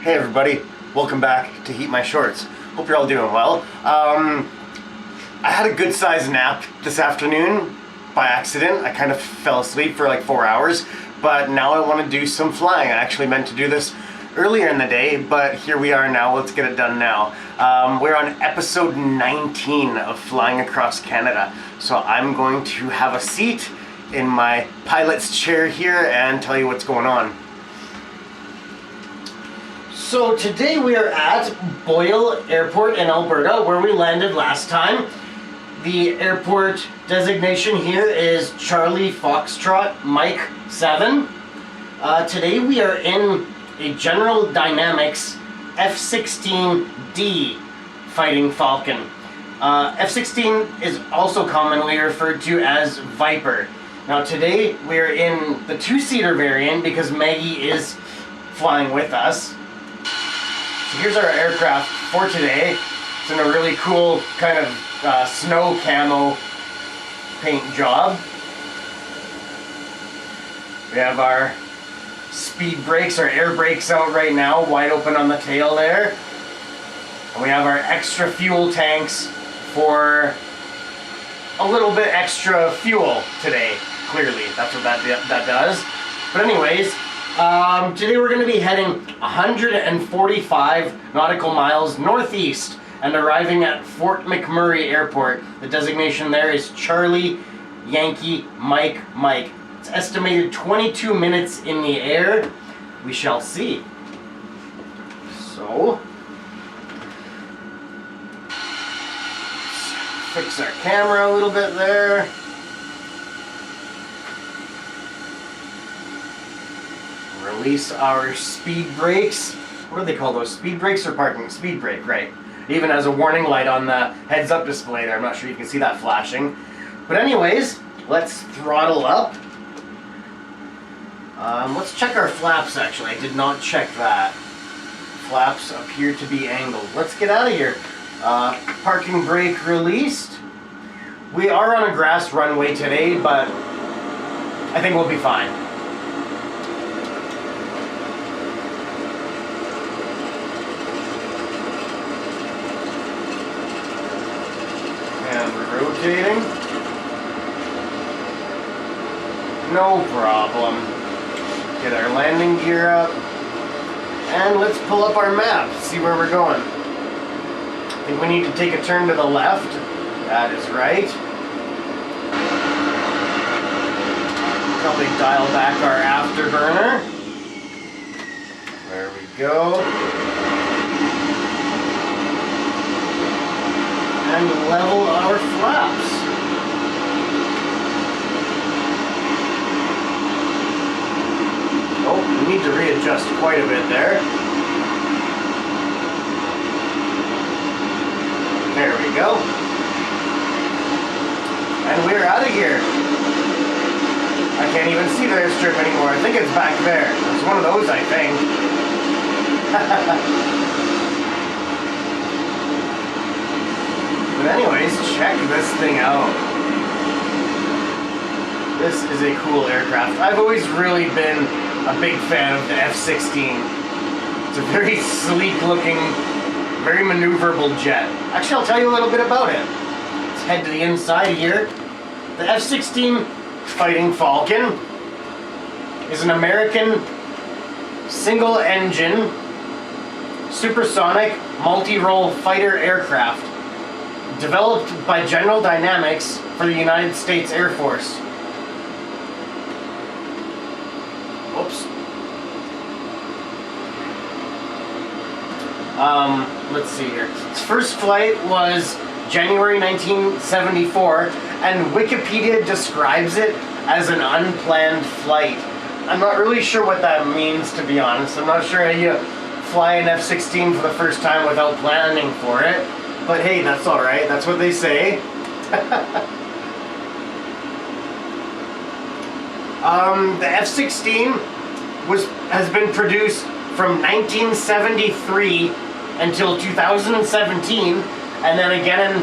Hey everybody, welcome back to Heat My Shorts. Hope you're all doing well. I had a good sized nap this afternoon by accident. I kind of fell asleep for like 4 hours, but now I want to do some flying. I actually meant to do this earlier in the day, but here we are now. Let's get it done now. We're on episode 19 of Flying Across Canada. So I'm going to have a seat in my pilot's chair here and tell you what's going on. So today we are at Boyle Airport in Alberta, where we landed last time. The airport designation here is Charlie Foxtrot Mike 7. Today we are in a General Dynamics F-16D Fighting Falcon. F-16 is also commonly referred to as Viper. Now today we are in the two-seater variant because Maggie is flying with us. So here's our aircraft for today. It's in a really cool kind of snow camo paint job. We have our speed brakes, our air brakes out right now, wide open on the tail there. And we have our extra fuel tanks for a little bit extra fuel today. Clearly, that's what that does. But anyways, today we're going to be heading 145 nautical miles northeast and arriving at Fort McMurray Airport. The designation there is Charlie Yankee Mike Mike. It's estimated 22 minutes in the air. We shall see. So, fix our camera a little bit there. Release our speed brakes. What do they call those? Speed brakes or parking? Speed brake, right. It even has a warning light on the heads-up display there. I'm not sure you can see that flashing. But anyways, let's throttle up. Let's check our flaps, actually. I did not check that. Flaps appear to be angled. Let's get out of here. Parking brake released. We are on a grass runway today, but I think we'll be fine. And we're rotating. No problem. Get our landing gear up. And let's pull up our map, see where we're going. I think we need to take a turn to the left. That is right. Probably dial back our afterburner. There we go. And level our flaps. Oh, we need to readjust quite a bit there. There we go. And we're out of here. I can't even see the airstrip anymore. I think it's back there. It's one of those, I think. But anyways, check this thing out. This is a cool aircraft. I've always really been a big fan of the F-16. It's a very sleek looking, very maneuverable jet. Actually, I'll tell you a little bit about it. Let's head to the inside here. The F-16 Fighting Falcon is an American single-engine, supersonic, multi-role fighter aircraft developed by General Dynamics for the United States Air Force. Oops. Let's see here. Its first flight was January 1974, and Wikipedia describes it as an unplanned flight. I'm not really sure what that means, to be honest. I'm not sure how you fly an F-16 for the first time without planning for it. But hey, that's alright. That's what they say. The F-16 has been produced from 1973 until 2017, and then again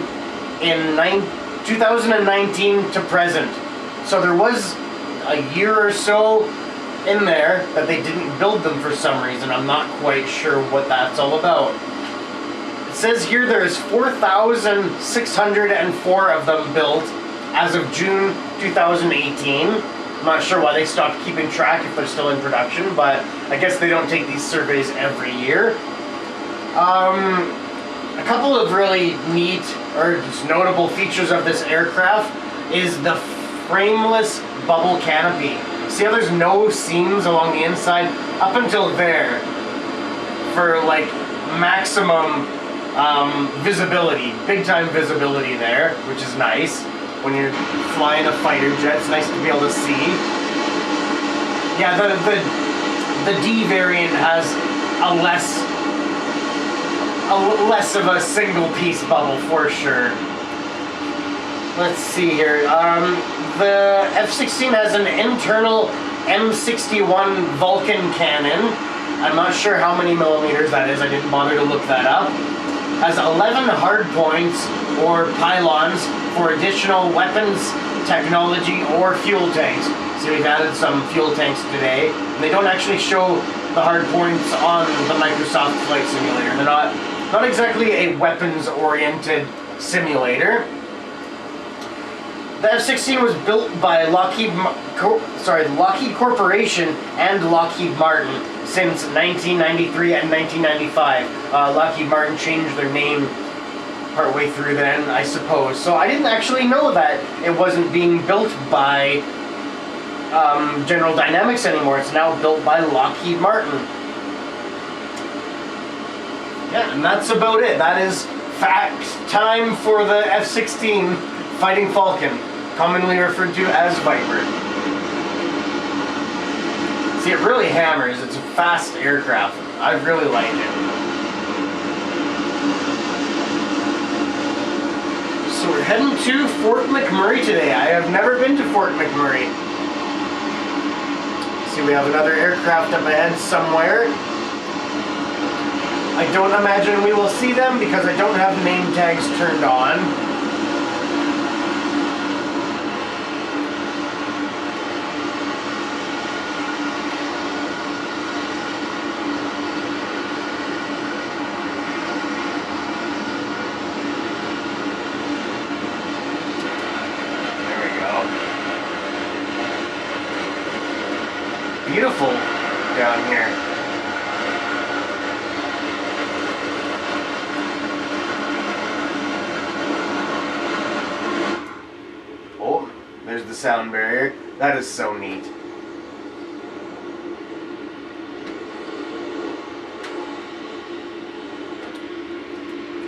in 2019 to present. So there was a year or so in there that they didn't build them for some reason. I'm not quite sure what that's all about. It says here there's 4,604 of them built as of June 2018. I'm not sure why they stopped keeping track if they're still in production, but I guess they don't take these surveys every year. A couple of really neat or just notable features of this aircraft is the frameless bubble canopy. See how there's no seams along the inside up until there for like maximum visibility, big time visibility there, which is nice. When you're flying a fighter jet, it's nice to be able to see. Yeah, the D variant has a less of a single piece bubble for sure. Let's see here. The F-16 has an internal M61 Vulcan cannon. I'm not sure how many millimeters that is. I didn't bother to look that up. Has 11 hard points or pylons for additional weapons, technology, or fuel tanks. So we've added some fuel tanks today. They don't actually show the hard points on the Microsoft Flight Simulator. They're not exactly a weapons-oriented simulator. The F-16 was built by Lockheed Corporation and Lockheed Martin since 1993 and 1995. Lockheed Martin changed their name partway through then, I suppose. So I didn't actually know that it wasn't being built by General Dynamics anymore. It's now built by Lockheed Martin. Yeah, and that's about it. That is fact time for the F-16 Fighting Falcon, commonly referred to as Viper. See, it really hammers. It's a fast aircraft. I really like it. So we're heading to Fort McMurray today. I have never been to Fort McMurray. See, we have another aircraft up ahead somewhere. I don't imagine we will see them because I don't have name tags turned on. Beautiful down here. Oh, there's the sound barrier. That is so neat.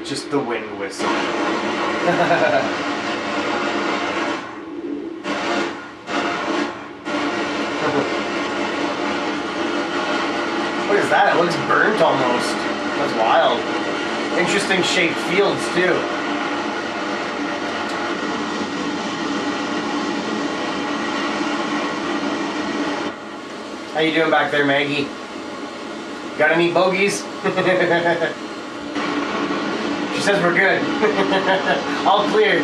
Just the wind whistle. What is that? It looks burnt almost. That's wild. Interesting shaped fields too. How you doing back there, Maggie? Got any bogeys? She says we're good. All clear.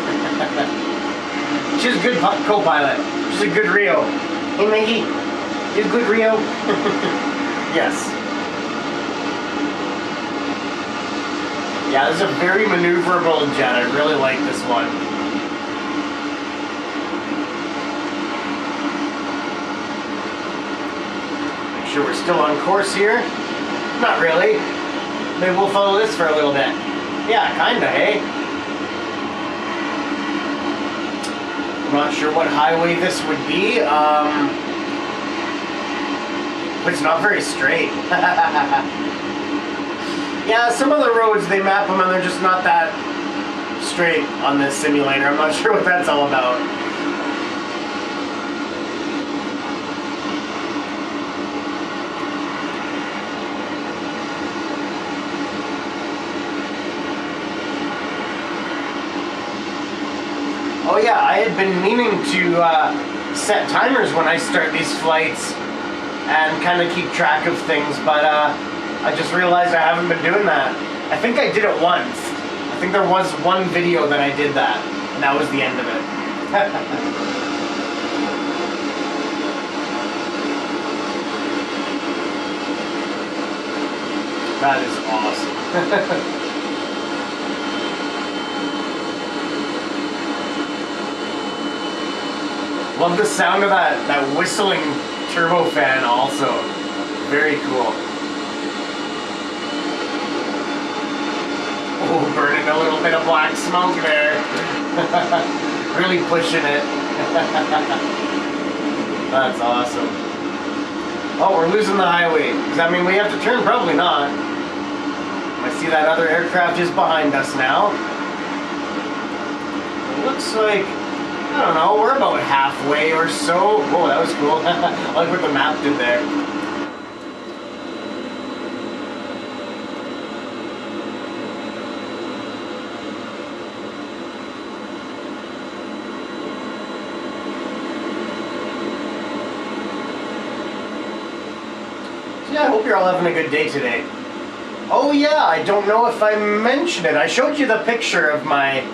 She's a good co-pilot. She's a good Rio. Hey Maggie, you a good Rio? Yes. Yeah, this is a very maneuverable jet. I really like this one. Make sure we're still on course here. Not really. Maybe we'll follow this for a little bit. Yeah, kinda, hey? I'm not sure what highway this would be. But it's not very straight. Yeah, some of the roads, they map them and they're just not that straight on this simulator. I'm not sure what that's all about. Oh yeah, I had been meaning to set timers when I start these flights and kind of keep track of things, but I just realized I haven't been doing that. I think I did it once. I think there was one video that I did that, and that was the end of it. That is awesome. Love the sound of that whistling turbofan also. Very cool. Oh, burning a little bit of black smoke there. Really pushing it. That's awesome. Oh, we're losing the highway. Does that mean we have to turn? Probably not. I see that other aircraft is behind us now. It looks like, I don't know, we're about halfway or so. Whoa, that was cool. I like what the map did there. Yeah, I hope you're all having a good day today. Oh yeah, I don't know if I mentioned it. I showed you the picture of my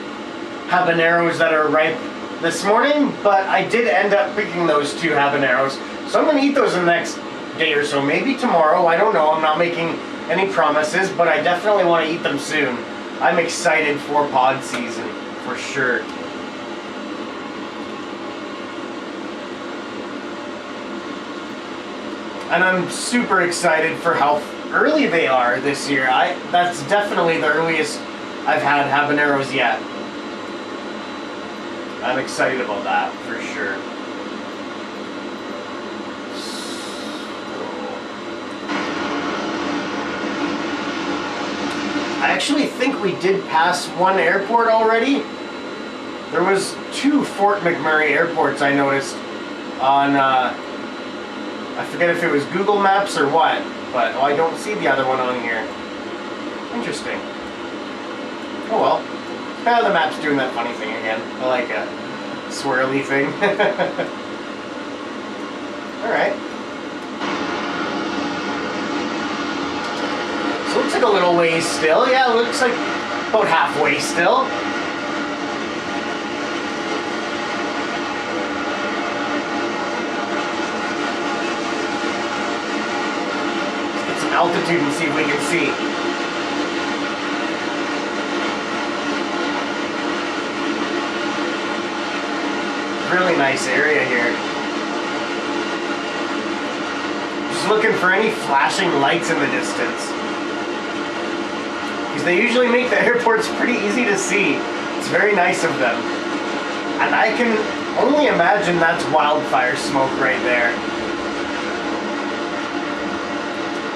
habaneros that are ripe this morning, but I did end up picking those 2 habaneros. So I'm going to eat those in the next day or so. Maybe tomorrow, I don't know. I'm not making any promises, but I definitely want to eat them soon. I'm excited for pod season, for sure. And I'm super excited for how early they are this year. That's definitely the earliest I've had habaneros yet. I'm excited about that, for sure. I actually think we did pass one airport already. There was 2 Fort McMurray airports I noticed on, I forget if it was Google Maps or what, but I don't see the other one on here. Interesting. Oh well. The map's doing that funny thing again. I like a swirly thing. Alright. So it looks like a little ways still. Yeah, it looks like about halfway still. Let's get some altitude and see if we can see. Really nice area here. Just looking for any flashing lights in the distance, because they usually make the airports pretty easy to see. It's very nice of them. And I can only imagine that's wildfire smoke right there.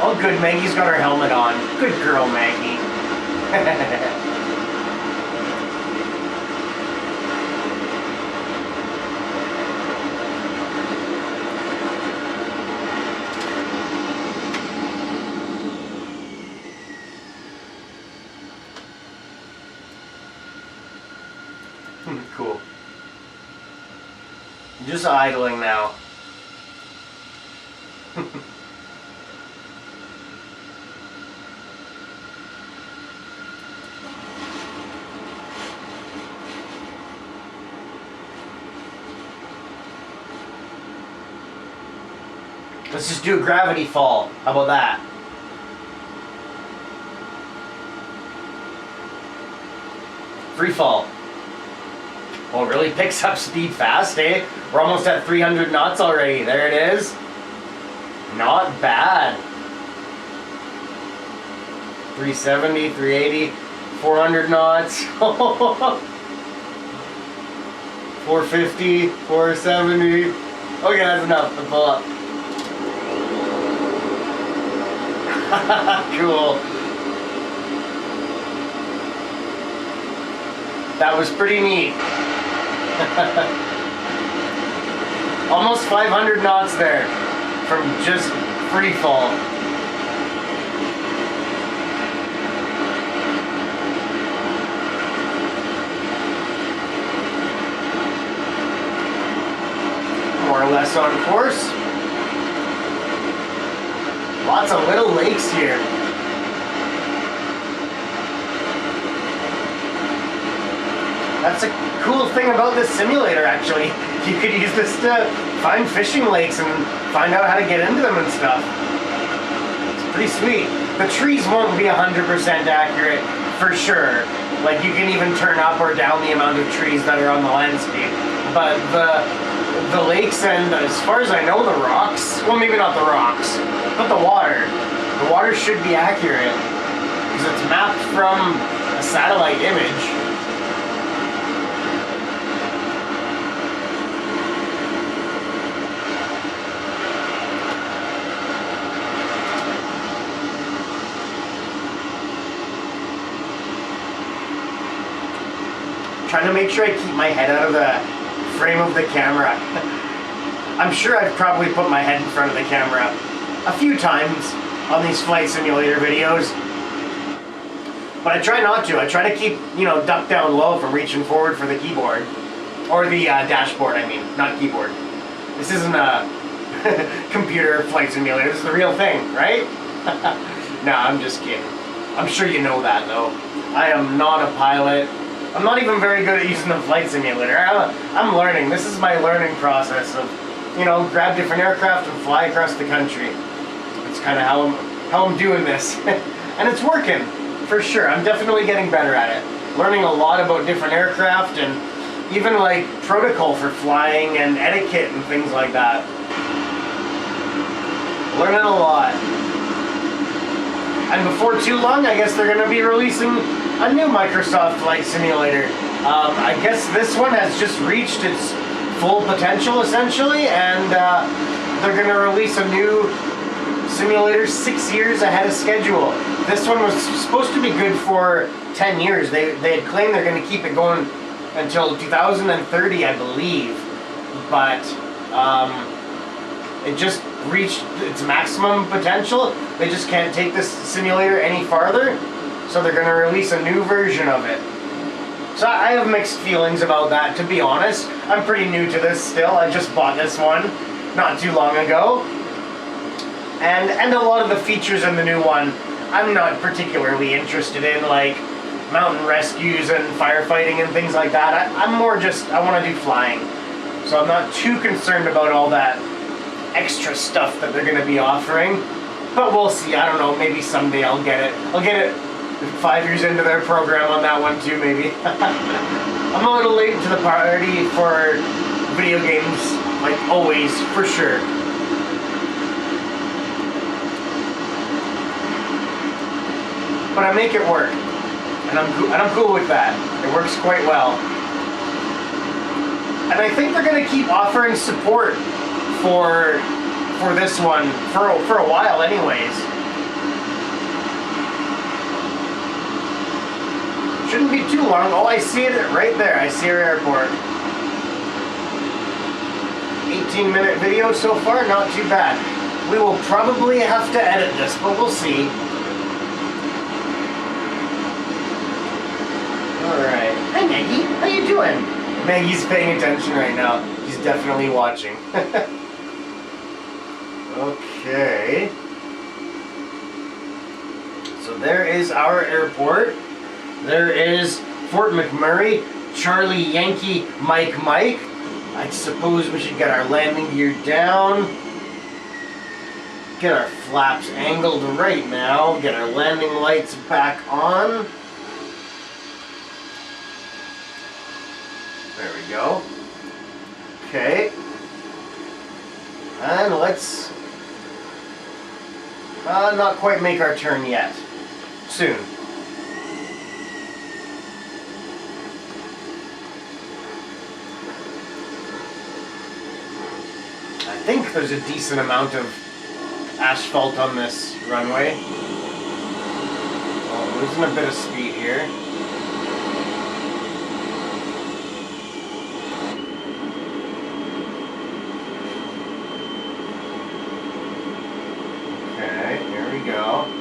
Oh good, Maggie's got her helmet on. Good girl, Maggie. Cool. Just idling now. Let's just do a gravity fall. How about that? Free fall. Well, it really picks up speed fast, eh? We're almost at 300 knots already. There it is. Not bad. 370, 380, 400 knots. 450, 470. Okay, that's enough to pull up. Cool. That was pretty neat. Almost 500 knots there from just free fall. More or less on course. Lots of little lakes here. That's a cool thing about this simulator, actually. You could use this to find fishing lakes and find out how to get into them and stuff. It's pretty sweet. The trees won't be 100% accurate for sure. Like you can even turn up or down the amount of trees that are on the landscape. But the lakes and as far as I know the rocks, well maybe not the rocks, but the water should be accurate because it's mapped from a satellite image. Trying to make sure I keep my head out of the frame of the camera. I'm sure I've probably put my head in front of the camera a few times on these flight simulator videos, but I try not to. I try to keep, you know, ducked down low from reaching forward for the keyboard, or the dashboard, I mean, not keyboard. This isn't a computer flight simulator, this is the real thing, right? Nah, I'm just kidding. I'm sure you know that though. I am not a pilot. I'm not even very good at using the flight simulator. I'm learning. This is my learning process of, you know, grab different aircraft and fly across the country. That's kind of how I'm doing this. And it's working, for sure. I'm definitely getting better at it. Learning a lot about different aircraft and even like protocol for flying and etiquette and things like that. Learning a lot. And before too long, I guess they're going to be releasing a new Microsoft Flight Simulator. I guess this one has just reached its full potential, essentially, and they're going to release a new simulator 6 years ahead of schedule. This one was supposed to be good for 10 years. They had claimed they're going to keep it going until 2030, I believe, but it just reached its maximum potential. They just can't take this simulator any farther, so they're going to release a new version of it. So I have mixed feelings about that, to be honest. I'm pretty new to this still. I just bought this one not too long ago. And a lot of the features in the new one I'm not particularly interested in, like mountain rescues and firefighting and things like that. I'm more just, I want to do flying. So I'm not too concerned about all that extra stuff that they're going to be offering. But we'll see. I don't know. Maybe someday I'll get it. I'll get it 5 years into their program on that one too, maybe. I'm a little late to the party for video games, like always, for sure. But I make it work, and I'm cool with that. It works quite well. And I think they're gonna keep offering support for this one for a while, anyways. Shouldn't be too long. Oh, I see it right there. I see our airport. 18-minute video so far, not too bad. We will probably have to edit this, but we'll see. Alright. Hi, Maggie. How you doing? Maggie's paying attention right now. She's definitely watching. Okay. So there is our airport. There is Fort McMurray, Charlie Yankee Mike Mike. I suppose we should get our landing gear down. Get our flaps angled right now. Get our landing lights back on. There we go. Okay. And let's not quite make our turn yet. Soon. I think there's a decent amount of asphalt on this runway. Oh, losing a bit of speed here. Okay, here we go.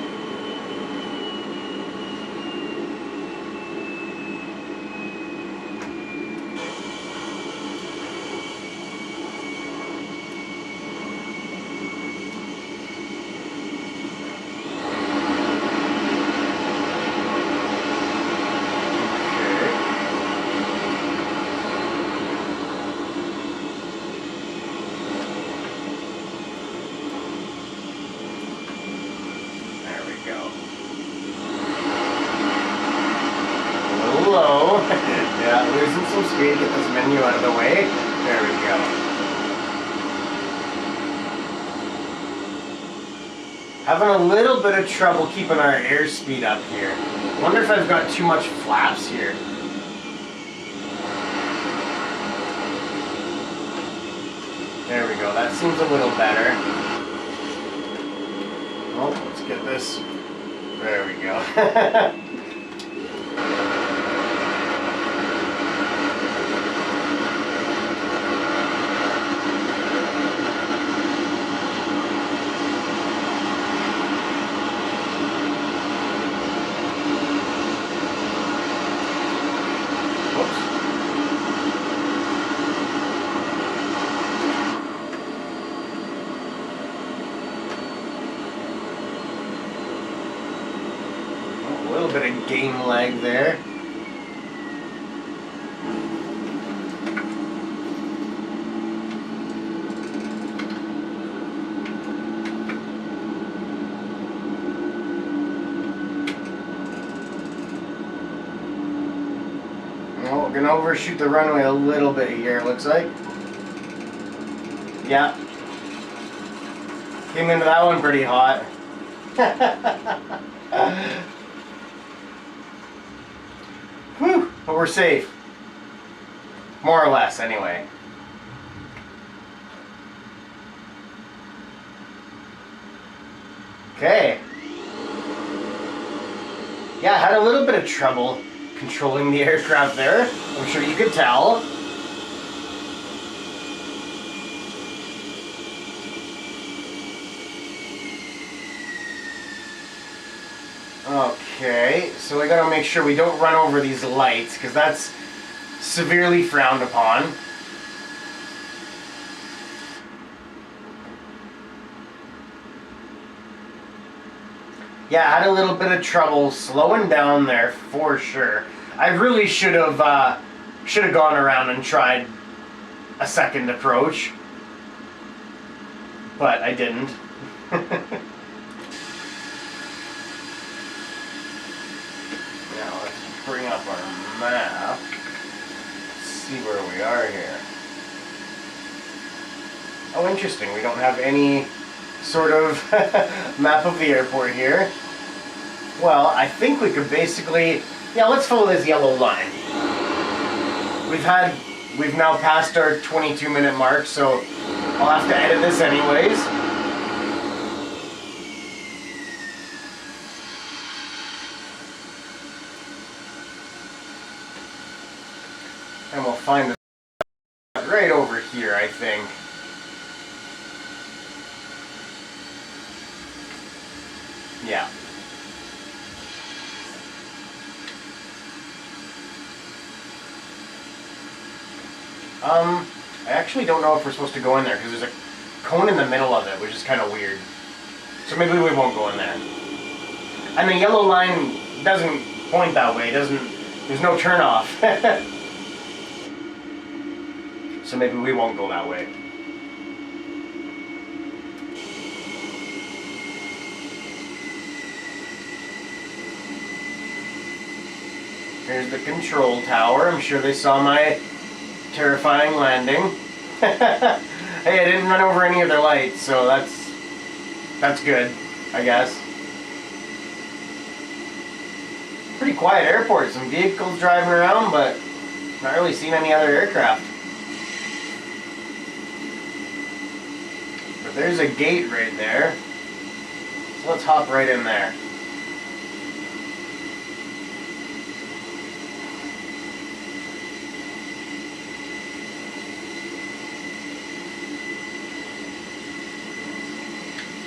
Yeah, losing some speed, get this menu out of the way. There we go. Having a little bit of trouble keeping our airspeed up here. Wonder if I've got too much flaps here. There we go, that seems a little better. Oh, let's get this. There we go. Bit of game lag there. Well, we're gonna overshoot the runway a little bit here, looks like. Yeah. Came into that one pretty hot. Whew, but we're safe. More or less, anyway. Okay. Yeah, I had a little bit of trouble controlling the aircraft there. I'm sure you could tell. Okay, so we gotta make sure we don't run over these lights, because that's severely frowned upon. Yeah, I had a little bit of trouble slowing down there for sure. I really should have gone around and tried a second approach, but I didn't. Bring up our map. Let's see where we are here. Oh, interesting. We don't have any sort of map of the airport here. Well, I think we could basically... Yeah, let's follow this yellow line. We've now passed our 22-minute mark, so I'll have to edit this anyways. And we'll find it right over here, I think. Yeah. I actually don't know if we're supposed to go in there, because there's a cone in the middle of it, which is kind of weird. So maybe we won't go in there. And the yellow line doesn't point that way, there's no turn off. So maybe we won't go that way. Here's the control tower. I'm sure they saw my terrifying landing. Hey, I didn't run over any of their lights, so that's good, I guess. Pretty quiet airport. Some vehicles driving around, but not really seeing any other aircraft. But there's a gate right there. So let's hop right in there.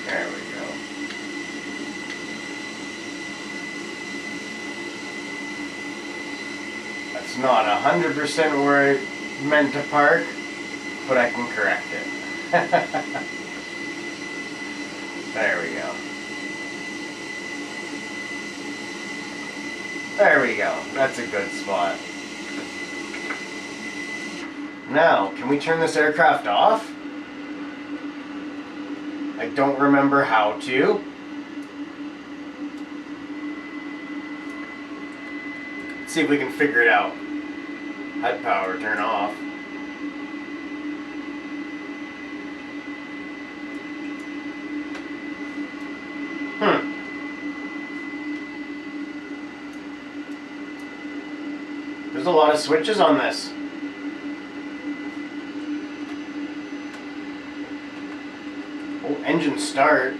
There we go. That's not 100% where I meant to park, but I can correct it. There we go. There we go. That's a good spot. Now, can we turn this aircraft off? I don't remember how to. Let's see if we can figure it out. HUD power, turn off. There's a lot of switches on this. Oh, engine start.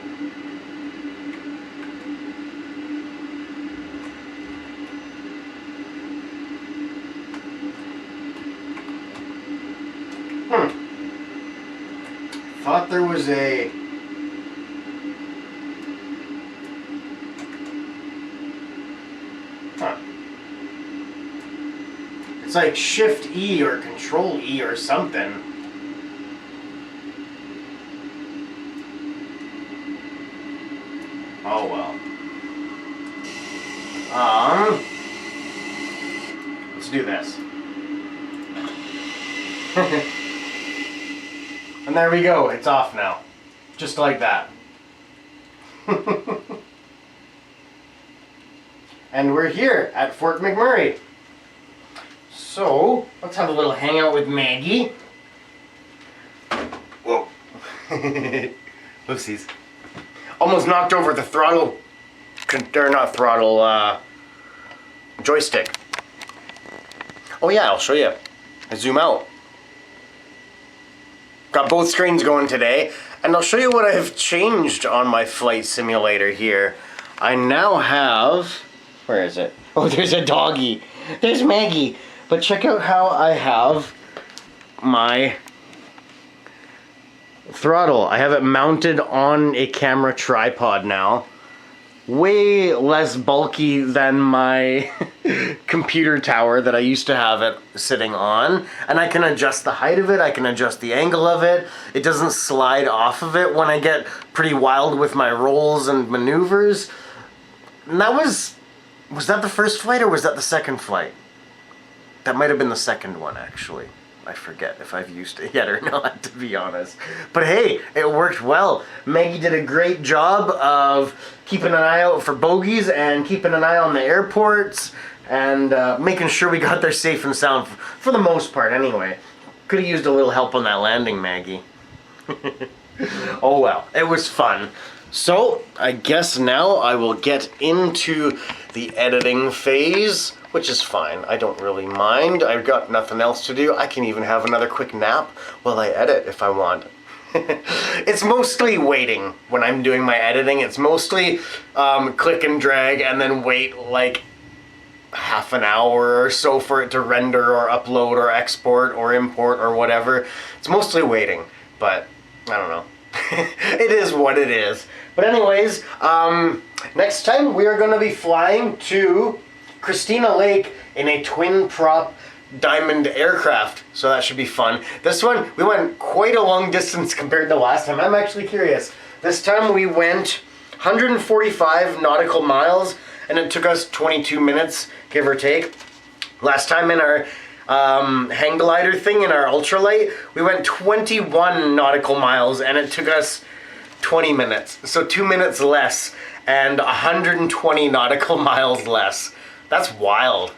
Thought there was a... It's like Shift E or Control E or something. Oh well. Let's do this. And there we go, it's off now. Just like that. And we're here at Fort McMurray. So, let's have a little hangout with Maggie. Whoa. Oopsies. Almost knocked over the throttle, or not throttle, joystick. Oh yeah, I'll show you. I zoom out. Got both screens going today, and I'll show you what I've changed on my flight simulator here. I now have... Where is it? Oh, there's a doggy. There's Maggie. But check out how I have my throttle. I have it mounted on a camera tripod now. Way less bulky than my computer tower that I used to have it sitting on. And I can adjust the height of it, I can adjust the angle of it. It doesn't slide off of it when I get pretty wild with my rolls and maneuvers. And that was that the first flight or was that the second flight? That might have been the second one, actually. I forget if I've used it yet or not, to be honest. But hey, it worked well. Maggie did a great job of keeping an eye out for bogeys and keeping an eye on the airports and making sure we got there safe and sound, for the most part anyway. Could have used a little help on that landing, Maggie. Oh well, it was fun. So, I guess now I will get into the editing phase, which is fine. I don't really mind. I've got nothing else to do. I can even have another quick nap while I edit if I want. It's mostly waiting when I'm doing my editing. It's mostly click and drag and then wait like half an hour or so for it to render or upload or export or import or whatever. It's mostly waiting, but I don't know. It is what it is. But anyways, next time we are going to be flying to Christina Lake in a twin prop diamond aircraft, so that should be fun. This one, we went quite a long distance compared to last time. I'm actually curious. This time we went 145 nautical miles, and it took us 22 minutes, give or take. Last time in our hang glider thing, in our ultralight, we went 21 nautical miles, and it took us 20 minutes. So 2 minutes less, and 120 nautical miles less. That's wild.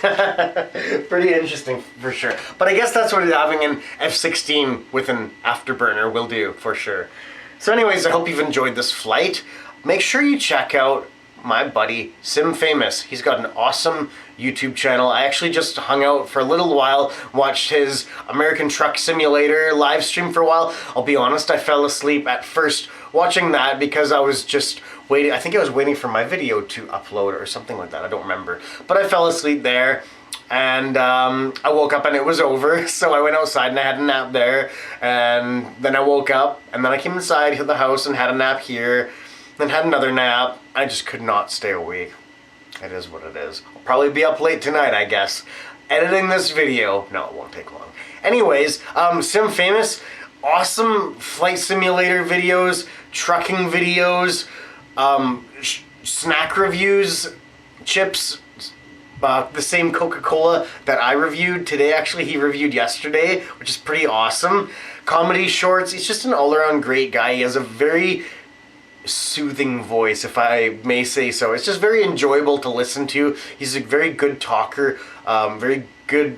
Pretty interesting for sure. But I guess that's what having an F-16 with an afterburner will do for sure. So anyways, I hope you've enjoyed this flight. Make sure you check out my buddy Sim Famous. He's got an awesome YouTube channel. I actually just hung out for a little while, watched his American Truck Simulator live stream for a while. I'll be honest, I fell asleep at first watching that because I was just waiting. I think I was waiting for my video to upload or something like that. I don't remember. But I fell asleep there, and I woke up and it was over. So I went outside and I had a nap there, and then I woke up and then I came inside to the house and had a nap here, then had another nap. I just could not stay awake. It is what it is. I'll probably be up late tonight, I guess, editing this video. No, it won't take long. Anyways, Sim Famous, awesome flight simulator videos, trucking videos, snack reviews, chips, the same Coca-Cola that I reviewed today. Actually, he reviewed yesterday, which is pretty awesome. Comedy shorts. He's just an all-around great guy. He has a very soothing voice, if I may say so. It's just very enjoyable to listen to. He's a very good talker, very good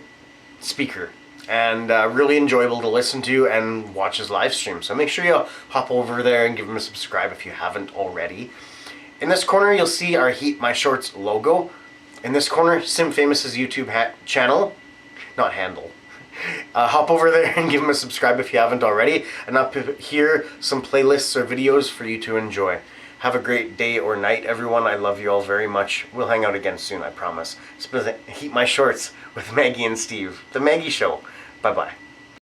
speaker, and really enjoyable to listen to and watch his live stream. So make sure you hop over there and give him a subscribe if you haven't already. In this corner, you'll see our Heat My Shorts logo. In this corner, Sim Famous's YouTube channel, not handle. Hop over there and give him a subscribe if you haven't already. And up here, some playlists or videos for you to enjoy. Have a great day or night, everyone. I love you all very much. We'll hang out again soon, I promise. It's been Heat My Shorts with Maggie and Steve. The Maggie Show. Bye-bye.